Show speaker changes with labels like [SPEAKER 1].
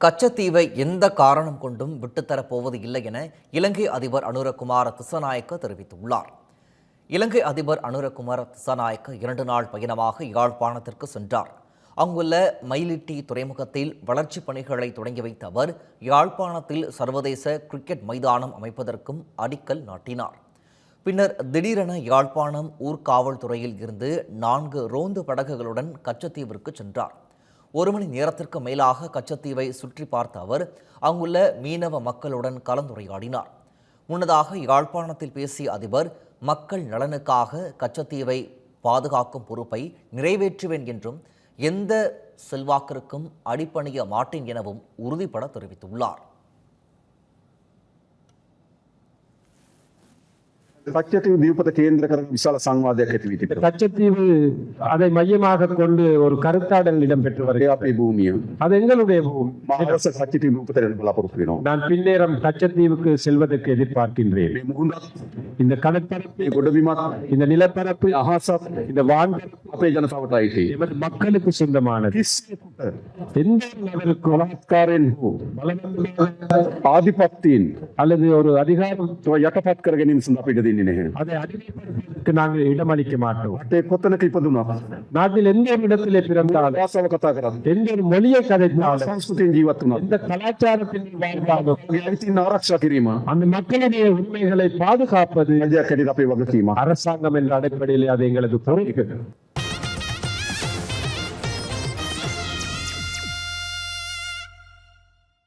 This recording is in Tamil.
[SPEAKER 1] கச்சத்தீவை எந்த காரணம் கொண்டும் விட்டுத்தரப்போவது இல்லை என இலங்கை அதிபர் அனுரகுமார திசாநாயக்க தெரிவித்துள்ளார். இலங்கை அதிபர் அனுரகுமார திசாநாயக்க 2 நாள் பயணமாக யாழ்ப்பாணத்திற்கு சென்றார். அங்குள்ள மயிலிட்டி துறைமுகத்தில் வளர்ச்சிப் பணிகளை தொடங்கி வைத்த அவர் யாழ்ப்பாணத்தில் சர்வதேச கிரிக்கெட் மைதானம் அமைப்பதற்கும் அடிக்கல் நாட்டினார். பின்னர் திடீரென யாழ்ப்பாணம் ஊர்காவல்துறையில் இருந்து 4 ரோந்து படகுகளுடன் கச்சத்தீவிற்கு சென்றார். 1 மணி நேரத்திற்கு மேலாக கச்சத்தீவை சுற்றி பார்த்த அவர் அங்குள்ள மீனவ மக்களுடன் கலந்துரையாடினார். முன்னதாக யாழ்ப்பாணத்தில் பேசிய அதிபர் மக்கள் நலனுக்காக கச்சத்தீவை பாதுகாக்கும் பொறுப்பை நிறைவேற்றுவேன் என்றும் எந்த செல்வாக்கிற்கும் அடிபணிய மாட்டேன் எனவும் உறுதிபட தெரிவித்துள்ளார்.
[SPEAKER 2] கச்சத்தீவு தீபத்தை கேந்திர விசால සංවාදයක් ඇති වී තිබෙනවා.
[SPEAKER 3] கச்சத்தீவு அதை மையமாக கொண்டு ஒரு கருத்தாடல் இடம்பெற்று வருகிறது.
[SPEAKER 2] අපේ භූමිය.
[SPEAKER 3] அது எங்களுடைய பூமி.
[SPEAKER 2] මහවස කච්චතීව දීපතට යන්න බලාපොරොත්තු වෙනවා.
[SPEAKER 3] நான் பின்னேரம் கச்சத்தீவுக்கு செல்வதற்கு எதிர்பார்க்கின்றேன்.
[SPEAKER 2] මේ මුහුණත්
[SPEAKER 3] இந்த கடற்பரப்பு,
[SPEAKER 2] මේ ගොඩබිමත්
[SPEAKER 3] இந்த நிலப்பரப்பு,
[SPEAKER 2] අහසත්
[SPEAKER 3] இந்த வான்பரப்பு
[SPEAKER 2] අපේ ජනතාවට අයිති.
[SPEAKER 3] எமது மக்களுக்கு சொந்தமானது.
[SPEAKER 2] කිසියෙකුට
[SPEAKER 3] எந்த நபருக்கும்
[SPEAKER 2] බලාත්කාරයෙන් හෝ ආධිපත්‍යයෙන්
[SPEAKER 3] அல்லது ஒரு அதிகாரம்
[SPEAKER 2] යටපත් කර ගැනීම සඳහා අපිට දෙන්නේ නැහැ.
[SPEAKER 3] அதை அடிமைப்படுத்துவதற்கு நாங்கள் இடமளிக்க மாட்டோம்.
[SPEAKER 2] රටේ කොතනක ඉපදුණා
[SPEAKER 3] நாட்டில் எந்த இடத்திலே பிறந்தாலும்,
[SPEAKER 2] භාෂාව කතා කරත්
[SPEAKER 3] எந்த ஒரு மொழியை கதைத்தாலும்,
[SPEAKER 2] සංස්කෘතියෙන් ජීවත් වුණා.
[SPEAKER 3] எந்த கலாச்சாரத்தில் வாழ்ந்தாலும்
[SPEAKER 2] ඒ අයිතීන් ආරක්ෂා කිරීම
[SPEAKER 3] அந்த மக்களுடைய உரிமைகளை பாதுகாப்பது
[SPEAKER 2] රජයක් හැටියට අපේ වගකීමක්.
[SPEAKER 3] அரசாங்கம் என்ற அடிப்படையில் அது எங்களது பொறுப்பு.